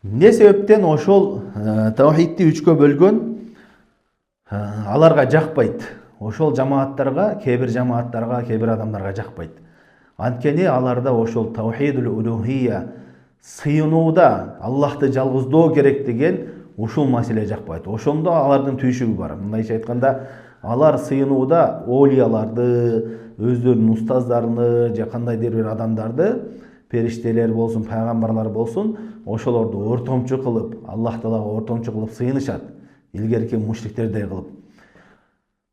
эмне себептен ошол таухидти үчкө бөлгөн аларга жакпайт. Ошол жамааттарга, кээ бир адамдарга жакпайт. Анткени аларда ошол таухидул улухия, сыйынууда Аллахты жалгыздоо керек деген ушул маселе жакпайт. Ошондо алардын түйшүгү бар. Мындайча айтканда, алар сыйынууда олияларды, өздөрүнүн устаздарын же кандайдыр бир адамдарды, периштелер болсун, пайгамбарлар болсун, ошолорду ортомчу кылып, Аллах Таалага ортомчу кылып сыйынышат. Илгерки мушриктердей кылып.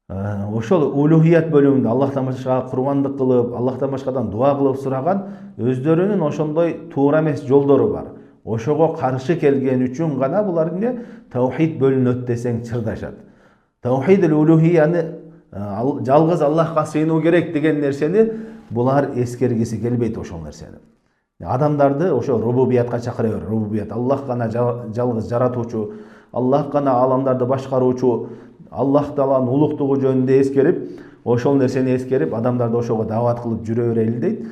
Ошол улухият бөлүмүндө Аллахтан башка курбандык кылып, Аллахтан башкадан дуа кылып сураган өздөрүнүн ошондой туура эмес жолдору бар. Ошого каршы келген үчүн гана булар эмне таухид бөлүнөт десең чырдашат. Таухидул улухияны, жалгыз Аллахка сыйынуу керек деген нерсени булар эскергиси келбейт ошол нерсени. Адамдарды ошо рубубиятка чакыра бер. Рубубият Аллах гана жалгыз жаратуучу, Аллах гана аламдарды башкаруучу, Аллах Тааланын улуктугу жөнүндө эскерип, ошол нерсени эскерип, адамдарды ошого даават кылып жүрө берели дейт.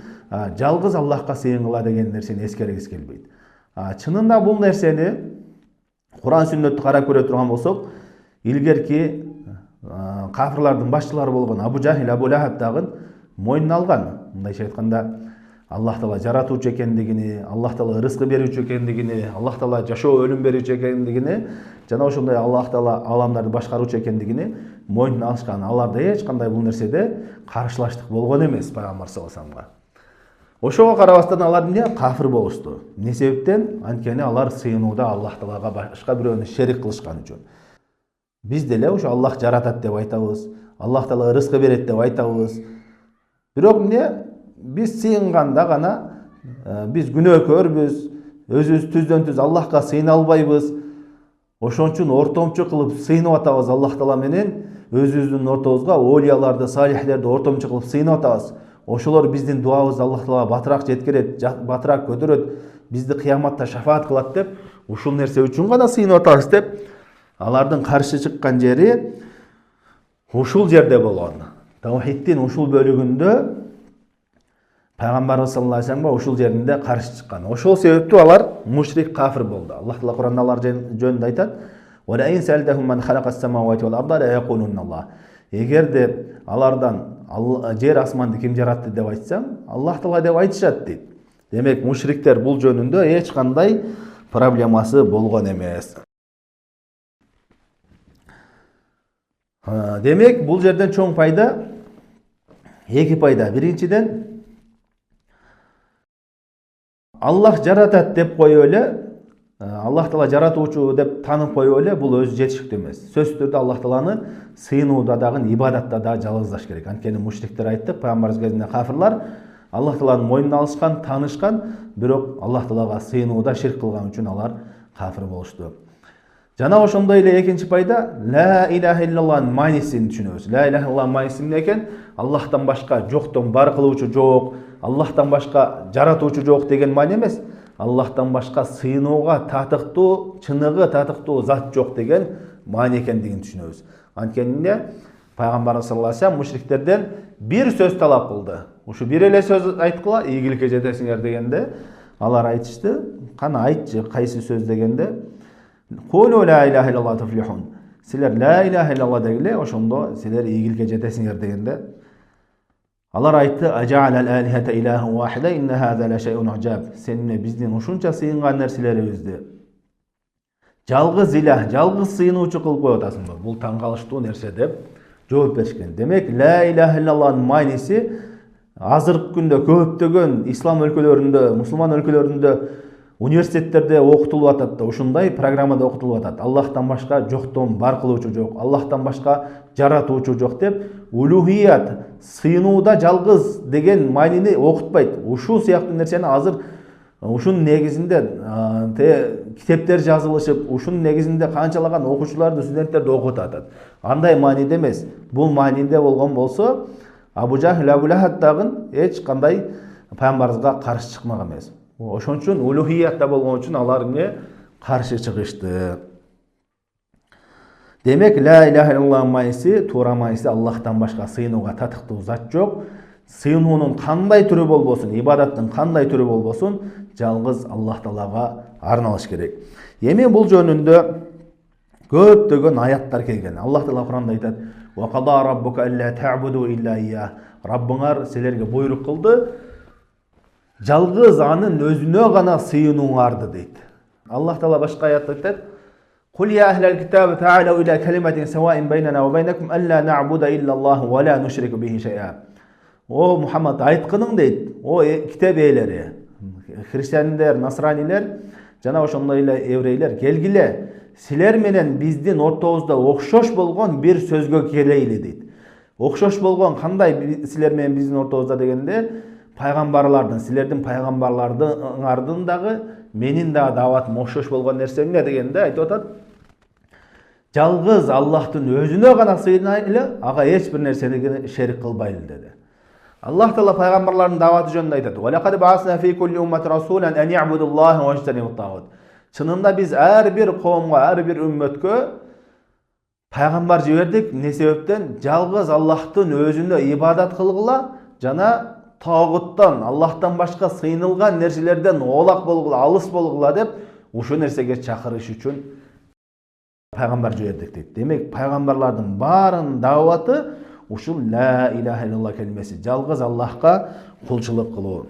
Жалгыз Аллахка сыйынгыла деген нерсени эскергиси келбейт. Чынында бул нерсени Куран сүннөттү карап көрө турган болсок, илгерки кафирлардын башчылары болгон Абу Жахил, Абу Лахаб дагы мойнуна алган. Мындайча айтканда, Аллах Таала жаратуучу экендигини, Аллах Таала рызкы берүүчү экендигини, Аллах Таала жашоо өлүм берүүчү экендигини, жана ошондой Аллах Таала аламдарды башкаруучу экендигини мойнуна алышкан. Аларда эч кандай бул нерседе каршылаштык болгон эмес пайгамбар саллаллаху алейхи вассаламга. Ошого карабастан алар эмне кафир болушту. Эмне себептен? Анткени алар сыйынууда Аллах Таалага башка бирөөнү шерик кылышкан үчүн. Биз деле ошо Аллах жаратат деп айтабыз, Аллах Таала рызкы берет деп айтабыз. Бирок эмне? Биз сыйынганда гана биз күнөөкөрбүз, өзүбүз түздөн түз Аллахка сыйына албайбыз. Ошон үчүн ортомчу кылып сыйынып атабыз Аллах Таала менен, өзүбүздүн ортобузга олияларды, салихлерди ортомчу кылып сыйынып атабыз. Ошолор биздин дуабызды Аллах Таала батыраак жеткирет, батыраак көтөрөт, бизди кыяматта шафаат кылат деп, ушул нерсе үчүн гана сыйынып атабыз деп, алардын каршы чыккан жери ушул жерде болгон. Таухиддин ушул бөлүгүндө Пайгамбарыбыз саллаллаху алейхи вассаламга ушул жеринде каршы чыккан. Ошол себептүү алар мушрик, кафир болду. Аллах Таала Куранда алар жөнүндө айтат: "Ва ла ин сальтахум ман халакас самавати вал арда ла якулунна Аллах." Эгерде алардан жер асманды ким жаратты деп айтсаң, Аллах Таала деп айтышат дейт. Демек, мушриктер бул жөнүндө эч кандай проблемасы болгон эмес. Демек, бул жерден чоң пайда эки пайда. Биринчиден, Аллах жаратат деп коюп эле, Аллах Таала жаратуучу деп танып коюп эле, бул өзү жетиштүү эмес. Сөзсүз түрдө Аллах Тааланы сыйынууда дагы, ибадатта да жалгыздаш керек. Анткени мушриктер айттык, пайгамбарыбыз кезинде кафирлар Аллах Тааланын мойнуна алышкан, таанышкан, бирок Аллах Таалага сыйынууда ширк кылган үчүн алар кафир болушту. Жана ошондой эле экинчи пайда, ла илаха иллаллахтын маанисин түшүнөбүз. Ла илаха иллаллах мааниси эмне экен? Аллахтан башка жоктон бар кылуучу жок, Аллахтан башка жаратуучу жок деген маани эмес. Аллахтан башка сыйынууга татыктуу, чыныгы татыктуу зат жок деген маани экендигин түшүнөбүз. Анткени Пайгамбарыбыз саллаллаху алейхи вассалам мушриктерден бир сөз талап кылды. Ушу бир эле сөз айткыла, ийгиликке жетесиңер дегенде, алар айтышты: "Кана айтчы, кайсы сөз?" дегенде, "Кулу ла илаха иллаллах туфлихун." Силер ла илаха иллаллах дегиле, ошондо силер ийгиликке жетесиңер дегенде, алар айтты: "Ажа'ал ал-алихата илахан вахида инна хаза ла шай'ун ажаб." Сен биздин ушунча сыйынган нерселерибизди жалгыз илах, жалгыз сыйынуучу кылып коюп атасыңбы? Бул таң калыштуу нерсе деп жооп беришкен. Демек, ла илаха иллаллахтын мааниси азыркы күндө көптөгөн ислам өлкөлөрүндө, мусулман өлкөлөрүндө университеттерде окутулуп атат да, ушундай программада окутулуп атат. Аллахтан башка жоктон бар кылуучу жок, Аллахтан башка жаратуучу жок деп, улухият, сыйынууда жалгыз деген маанини окутпайт. Ушул сыяктуу нерсени азыр ушунун негизинде китептер жазылышып, ушунун негизинде канчалаган окуучуларды, студенттерди окутуп атат. Андай мааниде эмес. Бул мааниде болгон болсо, Абу Жахил, Абу Лахаб дагы эч кандай пайгамбарыбызга каршы чыкмаган эмес. Ошон үчүн улухиятта болгон үчүн алар эмне каршы чыгышты. Демек, ла илаха иллаллах мааниси, туура мааниси Аллахтан башка сыйынууга татыктуу зат жок. Сыйынуунун кандай түрү болбосун, ибадаттын кандай түрү болбосун, жалгыз Аллах Таалага арналыш керек. Эми бул жөнүндө көптөгөн аяттар келген. Аллах Таала Куранда айтат: "Ва қада раббука алла та'буду илля ия." Раббыңар силерге буйрук кылды, жалгыз анын өзүнө гана сыйынууңарды дейт. Аллах Таала башка аятта айтат: "Кул я ахлал китаби та'алу иля калиматин саваин байнана ва байнакум алла нa'буда илля Аллах ва ла нушрику бихи шай'a." О Мухаммад, айткының дейт, о китеп ээлери, христиандер, насранилер, жана ошондой эле еврейлер, келгиле, силер менен биздин ортобузда окшош болгон бир сөзгө келейли дейт. Окшош болгон кандай силер менен биздин ортобузда дегенде, пайгамбарлардын, силердин пайгамбарлардын дагы менин дагы дааватым окшош болгон нерсе эмне дегенде айтып атат: жалгыз Аллахтын өзүнө гана сыйынайлы, ага эч бир нерсени шерик кылбайлы деди. Аллах Таала пайгамбарлардын дааваты жөнүндө айтат: "Ва лакад баасна фи кулли уммати расулан ан я'будуллаха ва яжтанибут тагут." Чынында биз ар бир коомго, ар бир үммөткө пайгамбар жибердик. Эмне себептен? Жалгыз Аллахтын өзүнө ибадат кылгыла жана тагуттан, Аллахтан башка сыйынылган нерселерден оолак болгула, алыс болгула деп ушул нерсеге чакырыш үчүн пайгамбар жибердик дейт. Демек, пайгамбарлардын баарынын дааваты ушул ла илаха иллаллах келмеси, жалгыз Аллахка кулчулук кылуу.